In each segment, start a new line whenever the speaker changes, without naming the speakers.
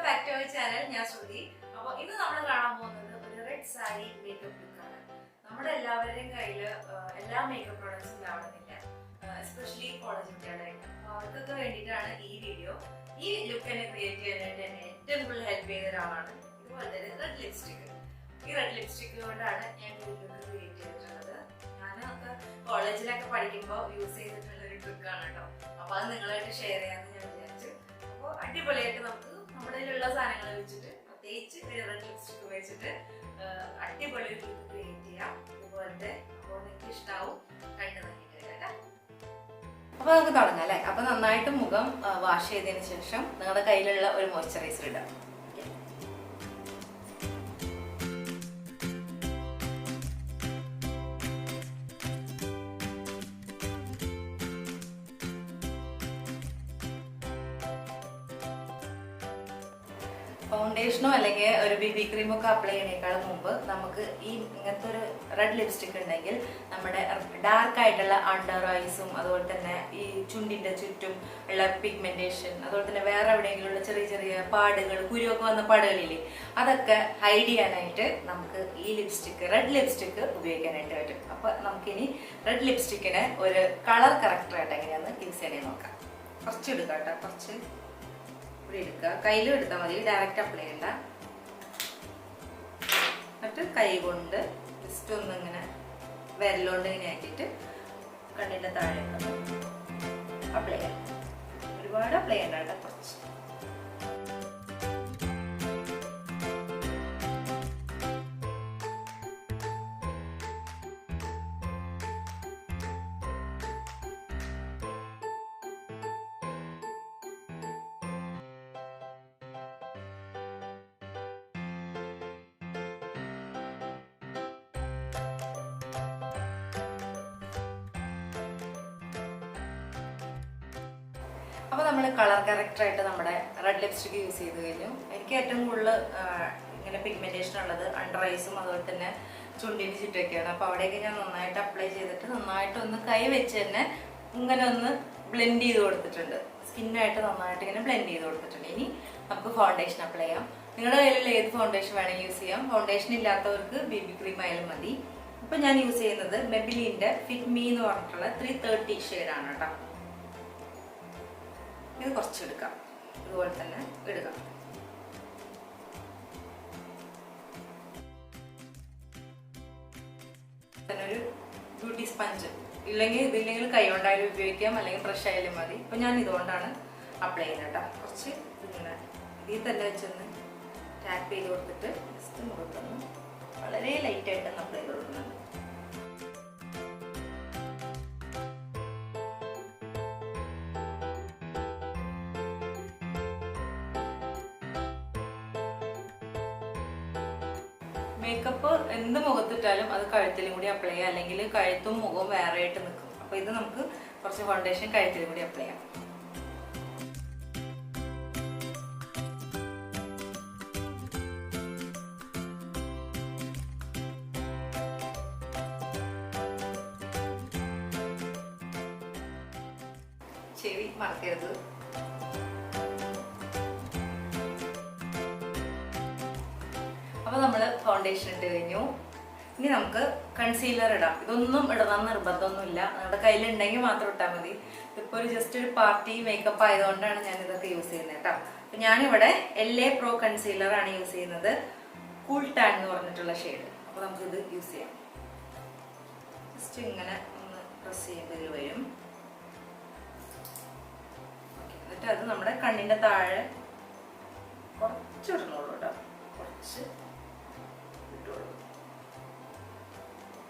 back to our channel. I am Sruthy. Now, we will see a red saree makeup look. We have all makeup products, especially college. So, this video. This look can create a full help with red lipstick. This red lipstick is create college use trick. Share അടിപൊളിയായിട്ട് നമുക്ക് നമ്മുടെ കയ്യിലുള്ള സാധനങ്ങൾ വെച്ചിട്ട് പ്രത്യേകിച്ച് red lipstick വെച്ചിട്ട് അടിപൊളി ഒരു ലുക്ക് ക്രിയേറ്റ് ചെയ്യാം. ഇതുപോലത്തെ അപ്പോൾ നിങ്ങൾക്ക് ഇഷ്ടാവും കണ്ടു നോക്കിയിട്ട് കേട്ടോ. അപ്പോൾ നമുക്ക് തുടങ്ങാം അല്ലേ? അപ്പോൾ നന്നായിട്ട് മുഖം വാഷ് ചെയ്തതിന് ശേഷം നിങ്ങളുടെ കയ്യിലുള്ള ഒരു മോയ്സ്ചറൈസർ ഇടാം. ഫൗണ്ടേഷനോ അല്ലെങ്കിൽ ഒരു BB ക്രീമോ ഒക്കെ അപ്ലൈ ചെയ്യുന്നതിനേക്കാളും മുമ്പ് നമുക്ക് ഈ ഇങ്ങനത്തെ ഒരു റെഡ് ലിപ്സ്റ്റിക് ഉണ്ടെങ്കിൽ നമ്മുടെ ഡാർക്ക് ആയിട്ടുള്ള അണ്ടർ ഐസും അതുപോലെ തന്നെ ഈ ചുണ്ടിന്റെ ചുറ്റും ഉള്ള പിഗ്മെന്റേഷൻ അതുപോലെ തന്നെ വേറെ എവിടെയെങ്കിലും ഉള്ള ചെറിയ ചെറിയ പാടുകൾ കുരുവൊക്കെ വന്ന പാടുകളില്ലേ അതൊക്കെ ഹൈഡ് ചെയ്യാനായിട്ട് നമുക്ക് ഈ ലിപ്സ്റ്റിക് റെഡ് ലിപ്സ്റ്റിക് ഉപയോഗിക്കാനായിട്ട് പറ്റും. അപ്പോൾ നമുക്കിനി റെഡ് ലിപ്സ്റ്റിക്കിന് ഒരു കളർ കറക്റ്ററായിട്ട് എങ്ങനെയാണെന്ന് യൂസ് ചെയ്യണേ നോക്കാം. കുറച്ച് എടുക്കാം കേട്ടോ, കുറച്ച് കയ്യിലും എടുത്താൽ മതി, ഡയറക്റ്റ് അപ്ലൈ ചെയ്യണ്ട. എന്നിട്ട് കൈ കൊണ്ട് ജസ്റ്റ് ഒന്നിങ്ങനെ വിരലുകൊണ്ട് ഇങ്ങനെ ആക്കിയിട്ട് കണ്ണിൻ്റെ താഴെ അപ്ലൈ ചെയ്യാം. ഒരുപാട് അപ്ലൈ ചെയ്യണ്ട കേട്ടോ, കുറച്ച്. അപ്പോൾ നമ്മൾ കളർ കറക്റ്ററായിട്ട് നമ്മുടെ റെഡ് ലിപ്സ്റ്റിക് യൂസ് ചെയ്ത് കഴിഞ്ഞു. എനിക്ക് ഏറ്റവും കൂടുതൽ ഇങ്ങനെ പിഗ്മെന്റേഷൻ ഉള്ളത് അണ്ടർ ഐസും അതുപോലെ തന്നെ ചുണ്ടിന് ചുറ്റൊക്കെയാണ്. അപ്പോൾ അവിടെയൊക്കെ ഞാൻ നന്നായിട്ട് അപ്ലൈ ചെയ്തിട്ട് നന്നായിട്ട് ഒന്ന് കൈ വെച്ച് തന്നെ ഇങ്ങനെ ഒന്ന് ബ്ലെൻഡ് ചെയ്ത് കൊടുത്തിട്ടുണ്ട്. സ്കിന്നായിട്ട് നന്നായിട്ട് ഇങ്ങനെ ബ്ലെൻഡ് ചെയ്ത് കൊടുത്തിട്ടുണ്ട്. ഇനി നമുക്ക് ഫൗണ്ടേഷൻ അപ്ലൈ ചെയ്യാം. നിങ്ങളുടെ കയ്യിലുള്ള ഏത് ഫൗണ്ടേഷൻ വേണമെങ്കിൽ യൂസ് ചെയ്യാം. ഫൗണ്ടേഷൻ ഇല്ലാത്തവർക്ക് BB ക്രീം ആയാലും മതി. ഇപ്പം ഞാൻ യൂസ് ചെയ്യുന്നത് മെബിലിൻ്റെ ഫിറ്റ് മീ എന്ന് പറഞ്ഞിട്ടുള്ള 330 ഷെയ്ഡാണ് കേട്ടോ. ഇത് കുറച്ചെടുക്കാം, ഇതുപോലെ തന്നെ എടുക്കാം. പിന്നെ ഒരു ബ്യൂട്ടി സ്പഞ്ച് ഇതില്ലെങ്കിൽ കൈ കൊണ്ടായാലും ഉപയോഗിക്കാം, അല്ലെങ്കിൽ ബ്രഷ് ആയാലും മതി. ഇപ്പം ഞാൻ ഇതുകൊണ്ടാണ് അപ്ലൈ ചെയ്യുന്നത് കേട്ടോ. കുറച്ച് ഇങ്ങനെ ഇതിൽ തന്നെ വെച്ചൊന്ന് ടാപ്പ് ചെയ്ത് കൊടുത്തിട്ട് ജസ്റ്റ് മുഖത്തൊന്ന് വളരെ ലൈറ്റായിട്ടൊന്ന് അപ്ലൈ ചെയ്ത് കൊടുക്കുന്നുണ്ട്. മേക്കപ്പ് എന്ത് മുഖത്തിട്ടാലും അത് കഴുത്തിലും കൂടി അപ്ലൈ ചെയ്യാം, അല്ലെങ്കിൽ കഴുത്തും മുഖവും വേറെ ആയിട്ട് നിൽക്കും. അപ്പോൾ ഇത് നമുക്ക് കുറച്ച് ഫൗണ്ടേഷൻ കഴുത്തിലും കൂടി അപ്ലൈ ചെയ്യാം. ചെവി മറക്കരുത്. അപ്പോൾ നമ്മൾ ഫൗണ്ടേഷൻ ഇട്ട് കഴിഞ്ഞു. ഇനി നമുക്ക് കൺസീലർ ഇടാം. ഇതൊന്നും ഇടണം നിർബന്ധമൊന്നുമില്ല, നമ്മുടെ കയ്യിലുണ്ടെങ്കിൽ മാത്രം ഇട്ടാൽ മതി. ഇപ്പോൾ ഒരു ജസ്റ്റ് ഒരു പാർട്ടി മേക്കപ്പ് ആയതുകൊണ്ടാണ് ഞാൻ ഇതൊക്കെ യൂസ് ചെയ്യുന്നത് കേട്ടോ. അപ്പം ഞാനിവിടെ LA Pro കൺസീലറാണ് യൂസ് ചെയ്യുന്നത്, കൂൾ ടാൻ എന്ന് പറഞ്ഞിട്ടുള്ള ഷെയ്ഡ്. അപ്പോൾ നമുക്കിത് യൂസ് ചെയ്യാം. ജസ്റ്റ് ഇങ്ങനെ ഒന്ന് പ്രസ് ചെയ്യുമ്പോൾ ഇതിൽ വരും. എന്നിട്ട് അത് നമ്മുടെ കണ്ണിൻ്റെ താഴെ കുറച്ച് ഇടണുള്ളൂ കേട്ടോ, കുറച്ച് ഇട്ടോളൂ.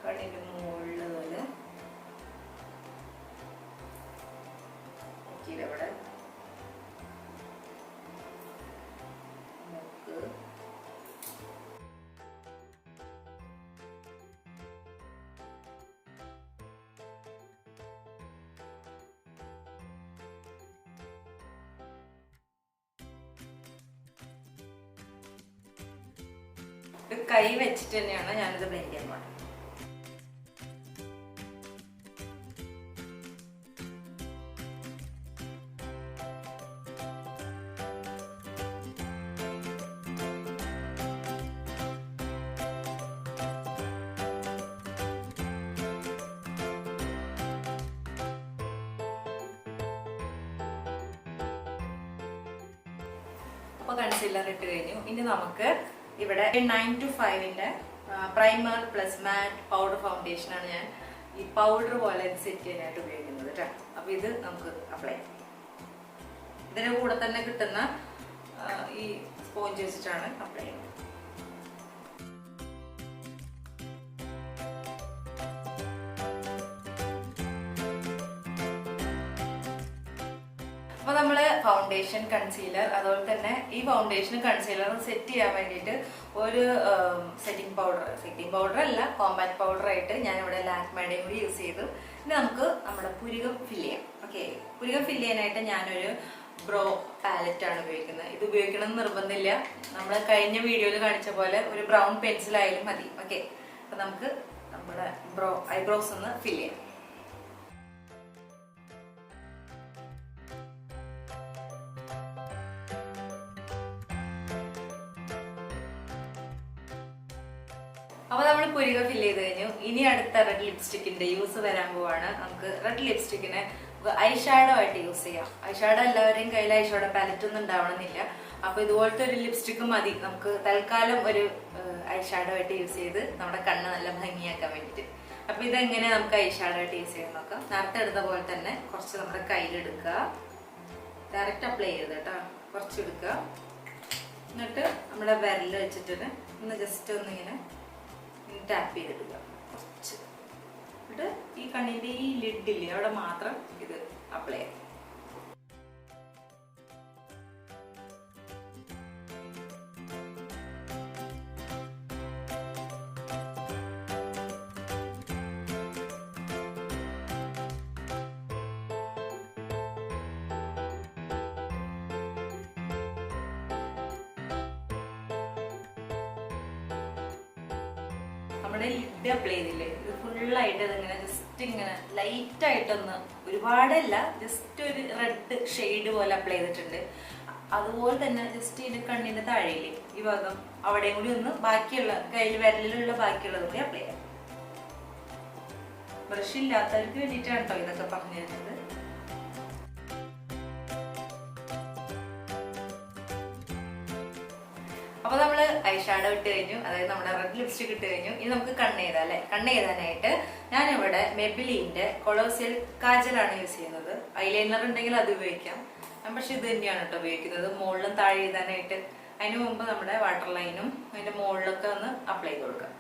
കണ്ണിൻ്റെ മുകളിൽ പോലെ ഇവിടെ മൂക്ക്, കൈ വെച്ചിട്ട് തന്നെയാണ് ഞാനിത് ബ്ലെൻഡ് ചെയ്യാൻ പോകുന്നത്. അപ്പോൾ കൺസീലർ ഇട്ട് കഴിഞ്ഞു. ഇനി നമുക്ക് ഇവിടെ 9 to 5ന്റെ പ്രൈമർ പ്ലസ് മാറ്റ് പൗഡർ ഫൗണ്ടേഷനാണ് ഞാൻ ഈ പൗഡർ പോലെ സെറ്റ് ചെയ്യാനായിട്ട് ഉപയോഗിക്കുന്നത് കേട്ടോ. അപ്പോൾ ഇത് നമുക്ക് അപ്ലൈ ചെയ്യാം. ഇതിന്റെ കൂടെ തന്നെ കിട്ടുന്ന ഈ സ്പോഞ്ച് വെച്ചിട്ടാണ് അപ്ലൈ ചെയ്യുന്നത്. അപ്പോൾ നമ്മൾ ഫൗണ്ടേഷൻ കൺസീലർ അതുപോലെ തന്നെ ഈ ഫൗണ്ടേഷൻ കൺസീലർ സെറ്റ് ചെയ്യാൻ വേണ്ടിയിട്ട് ഒരു സെറ്റിംഗ് പൗഡർ അല്ല കോമ്പാക്ട് പൗഡർ ആയിട്ട് ഞാനിവിടെ ലാക്മേഡയും കൂടി യൂസ് ചെയ്തു. ഇനി നമുക്ക് നമ്മുടെ പുരികം ഫില്ല് ചെയ്യാം. ഓക്കെ, പുരികം ഫില്ല് ചെയ്യാനായിട്ട് ഞാനൊരു ബ്രോ പാലറ്റ് ആണ് ഉപയോഗിക്കുന്നത്. ഇത് ഉപയോഗിക്കണം എന്ന് നിർബന്ധമില്ല. നമ്മൾ കഴിഞ്ഞ വീഡിയോയിൽ കാണിച്ച പോലെ ഒരു ബ്രൗൺ പെൻസിൽ ആയാലും മതി. ഓക്കെ, അപ്പൊ നമുക്ക് നമ്മുടെ ഐബ്രോസ് ഒന്ന് ഫില്ല് ചെയ്യാം. അപ്പൊ നമ്മൾ പുരികം ഫില്ല് ചെയ്ത് കഴിഞ്ഞു. ഇനി അടുത്ത റെഡ് ലിപ്സ്റ്റിക്കിന്റെ യൂസ് വരാൻ പോവാണ്. നമുക്ക് റെഡ് ലിപ്സ്റ്റിക്കിനെ ഐ ഷാഡോ ആയിട്ട് യൂസ് ചെയ്യാം. ഐ ഷാഡോ എല്ലാവരുടെയും കയ്യിൽ ഐ ഷാഡോ പാലറ്റ് ഒന്നും ഉണ്ടാവണമെന്നില്ല. അപ്പൊ ഇതുപോലത്തെ ഒരു ലിപ്സ്റ്റിക്ക് മതി നമുക്ക് തൽക്കാലം ഒരു ഐ ഷാഡോ ആയിട്ട് യൂസ് ചെയ്ത് നമ്മുടെ കണ്ണ് നല്ല ഭംഗിയാക്കാൻ വേണ്ടിയിട്ട്. അപ്പൊ ഇതെങ്ങനെ നമുക്ക് ഐ ഷാഡോ ആയിട്ട് യൂസ് ചെയ്യാൻ നോക്കാം. നേരത്തെ എടുത്ത പോലെ തന്നെ കുറച്ച് നമ്മുടെ കയ്യിലെടുക്കുക. ഡയറക്റ്റ് അപ്ലൈ ചെയ്ത് കേട്ടോ, കുറച്ച് എടുക്കുക. എന്നിട്ട് നമ്മുടെ വിരൽ വെച്ചിട്ട് ഒന്ന് ജസ്റ്റ് ഒന്നിങ്ങനെ ടാപ്പ് ചെയ്തെടുക്കുക കുറച്ച്. എന്നിട്ട് ഈ കണ്ണിന്റെ ഈ ലിഡില്ലേ അവിടെ മാത്രം ഇത് അപ്ലൈ ചെയ്യാം. നമ്മുടെ ലിഡ് അപ്ലൈ ചെയ്തില്ലേ, ഇത് ഫുള്ളായിട്ട് ഇതിങ്ങനെ ജസ്റ്റ് ഇങ്ങനെ ലൈറ്റ് ആയിട്ടൊന്ന്, ഒരുപാടല്ല, ജസ്റ്റ് ഒരു റെഡ് ഷെയ്ഡ് പോലെ അപ്ലൈ ചെയ്തിട്ടുണ്ട്. അതുപോലെ തന്നെ ജസ്റ്റ് ഇതിന്റെ കണ്ണിന്റെ താഴെയില്ലേ ഈ ഭാഗം അവിടെയും കൂടി ഒന്ന് ബാക്കിയുള്ള കയ്യിൽ വിരലിലുള്ള ബാക്കിയുള്ളത് കൂടി അപ്ലൈ ചെയ്യാം. ബ്രഷ് ഇല്ലാത്തവർക്ക് വേണ്ടിയിട്ടാണ് കേട്ടോ ഇതൊക്കെ പറഞ്ഞു തരുന്നത്. അപ്പൊ നമ്മള് ഐ ഷാഡോ ഇട്ട് കഴിഞ്ഞു, അതായത് നമ്മുടെ റെഡ് ലിപ്സ്റ്റിക് ഇട്ട് കഴിഞ്ഞു. ഇനി നമുക്ക് കണ്ണെഴുതാം അല്ലെ. കണ്ണെഴുതാനായിട്ട് ഞാനിവിടെ മെബിലിന്റെ കൊളോസിയൽ കാജലാണ് യൂസ് ചെയ്യുന്നത്. ഐലൈനർ ഉണ്ടെങ്കിൽ അത് ഉപയോഗിക്കാം. പക്ഷെ ഇത് തന്നെയാണ് കേട്ടോ ഉപയോഗിക്കുന്നത് മുകളിലും താഴെ എഴുതാനായിട്ട്. അതിന് മുമ്പ് നമ്മുടെ വാട്ടർ ലൈനും അതിന്റെ മുകളിലൊക്കെ ഒന്ന് അപ്ലൈ ചെയ്ത് കൊടുക്കാം.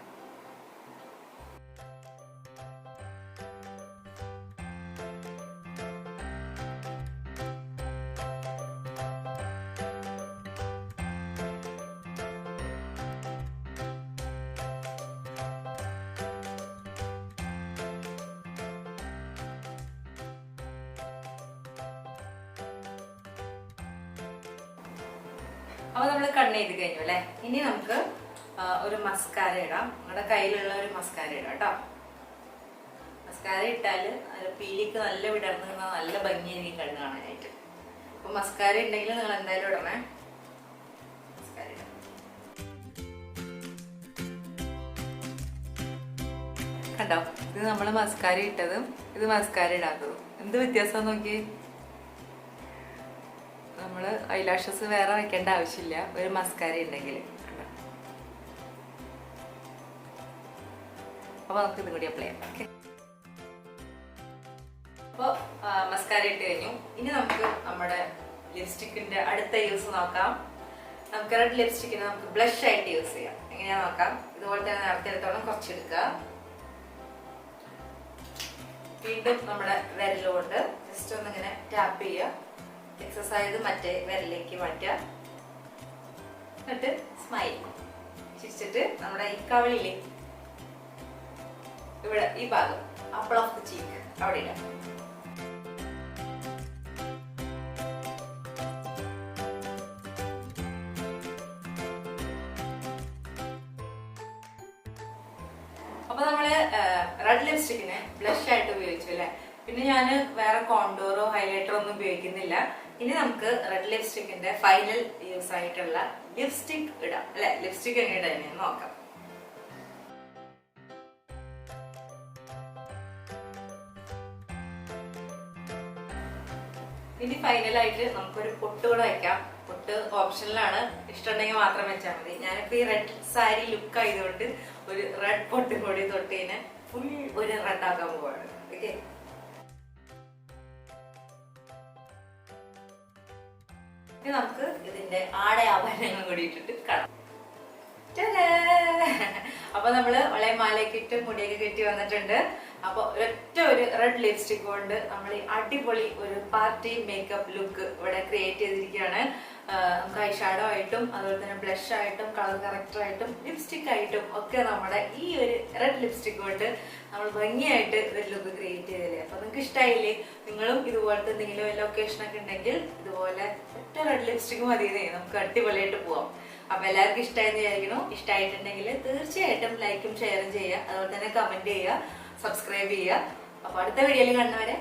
അപ്പൊ നമ്മള് കണ്ണെഴുതി കഴിഞ്ഞു അല്ലെ. ഇനി നമുക്ക് ഒരു മസ്കാര ഇടാം. നമ്മുടെ കയ്യിലുള്ള ഒരു മസ്കാര ഇടാം കേട്ടോ. മസ്കാര ഇട്ടാല് പീലിക്ക് നല്ല വിടർന്ന് നല്ല ഭംഗിയായിരിക്കും കണ്ണ് കാണാനായിട്ട്. അപ്പൊ മസ്കാര ഉണ്ടെങ്കിൽ നിങ്ങൾ എന്തായാലും ഇടണേ. മസ്കാര ഇടാം. കണ്ടോ, ഇത് നമ്മള് മസ്കാര ഇട്ടതും ഇത് മസ്കാര ഇടാത്തതും എന്ത് വ്യത്യാസം നോക്കി. നമ്മള് ഐലാഷസ് വേറെ വെക്കേണ്ട ആവശ്യമില്ല ഒരു മസ്കാര ഉണ്ടെങ്കിൽ. അപ്പൊ നമുക്ക് ഇതും കൂടി അപ്ലൈ ചെയ്യാം. ഓക്കെ, അപ്പൊ മസ്കാര ഇട്ട് കഴിഞ്ഞു. ഇനി നമുക്ക് നമ്മുടെ ലിപ്സ്റ്റിക്കിന്റെ അടുത്ത യൂസ് നോക്കാം. നമുക്ക് റെഡ് ലിപ്സ്റ്റിക്കിന് നമുക്ക് ബ്ലഷ് ആയിട്ട് യൂസ് ചെയ്യാം. എങ്ങനെയാ നോക്കാം. ഇതുപോലെ തന്നെ നേരത്തെ എടുത്തോളം കുറച്ചെടുക്കുക. വീണ്ടും നമ്മുടെ വിരലുകൊണ്ട് ജസ്റ്റ് ഒന്നിങ്ങനെ ടാപ്പ് ചെയ്യുക. എക്സസൈസ് മറ്റേ വിരലിലേക്ക് മാറ്റുക. എന്നിട്ട് സ്മൈൽ ചിരിച്ചിട്ട് നമ്മുടെ ഈ കവിളിലെ ഇവിടെ ഈ ഭാഗം അപ്പിൾ ഓഫ് ദി ചീക്ക് അവിടെ ഇടാം. അപ്പൊ നമ്മള് റെഡ് ലിപ്സ്റ്റിക്കിനെ ബ്ലഷ് ആയിട്ട് ഉപയോഗിച്ചു അല്ലെ. പിന്നെ ഞാൻ വേറെ കോണ്ടൂറോ ഹൈലൈറ്ററോ ഒന്നും ഉപയോഗിക്കുന്നില്ല. ഇനി നമുക്ക് റെഡ് ലിപ്സ്റ്റിക്കിന്റെ ഫൈനൽ യൂസ് ആയിട്ടുള്ള ലിപ്സ്റ്റിക് ഇടാം അല്ലെ. ലിപ്സ്റ്റിക് എങ്ങനെ ഇടാൻ നോക്കാം. ഇനി ഫൈനലായിട്ട് നമുക്കൊരു പൊട്ട് കൂടെ വയ്ക്കാം. പൊട്ട് പൊട്ട് ഓപ്ഷനിലാണ്, ഇഷ്ടമുണ്ടെങ്കിൽ മാത്രം വെച്ചാൽ മതി. ഞാനിപ്പോ ഈ റെഡ് സാരി ലുക്ക് ആയതുകൊണ്ട് ഒരു റെഡ് പൊട്ടും കൂടി തൊട്ടതിന് ഫുൾ ഒരു റെഡ് ആക്കാൻ പോവാണ്. ഓക്കെ, ഇനി നമുക്ക് ഇതിന്റെ ആടയാഭരണങ്ങൾ കൂടി ഇട്ടിട്ട് കാണാം. അപ്പൊ നമ്മള് വളയം മാലയൊക്കെ ഇട്ട് മുടിയൊക്കെ കെട്ടി വന്നിട്ടുണ്ട്. അപ്പൊ ഒരൊറ്റ ഒരു റെഡ് ലിപ്സ്റ്റിക് കൊണ്ട് നമ്മൾ ഈ അടിപൊളി ഒരു പാർട്ടി മേക്കപ്പ് ലുക്ക് ഇവിടെ ക്രിയേറ്റ് ചെയ്തിരിക്കുകയാണ്. നമുക്ക് ഐഷാഡോ ആയിട്ടും അതുപോലെ തന്നെ ബ്ലഷ് ആയിട്ടും കളർ കറക്റ്റർ ആയിട്ടും ലിപ്സ്റ്റിക് ആയിട്ടും ഒക്കെ നമ്മുടെ ഈ ഒരു റെഡ് ലിപ്സ്റ്റിക് കൊണ്ട് നമ്മൾ ഭംഗിയായിട്ട് ഒരു ലുക്ക് ക്രിയേറ്റ് ചെയ്തില്ലേ. അപ്പൊ നിങ്ങൾക്ക് ഇഷ്ടമായില്ലേ? നിങ്ങളും ഇതുപോലത്തെ എന്തെങ്കിലും ലൊക്കേഷൻ ഒക്കെ ഉണ്ടെങ്കിൽ ഇതുപോലെ ഒറ്റ റെഡ് ലിപ്സ്റ്റിക് മതിയേ, നമുക്ക് അടിപൊളിയായിട്ട് പോവാം. അപ്പൊ എല്ലാവർക്കും ഇഷ്ടമായെന്ന് വിചാരിക്കുന്നു. ഇഷ്ടമായിട്ടുണ്ടെങ്കിൽ തീർച്ചയായിട്ടും ലൈക്കും ഷെയറും ചെയ്യുക, അതുപോലെ തന്നെ കമന്റ് ചെയ്യുക, സബ്സ്ക്രൈബ് ചെയ്യുക. അപ്പൊ അടുത്ത വീഡിയോയിൽ കാണുന്നവരെ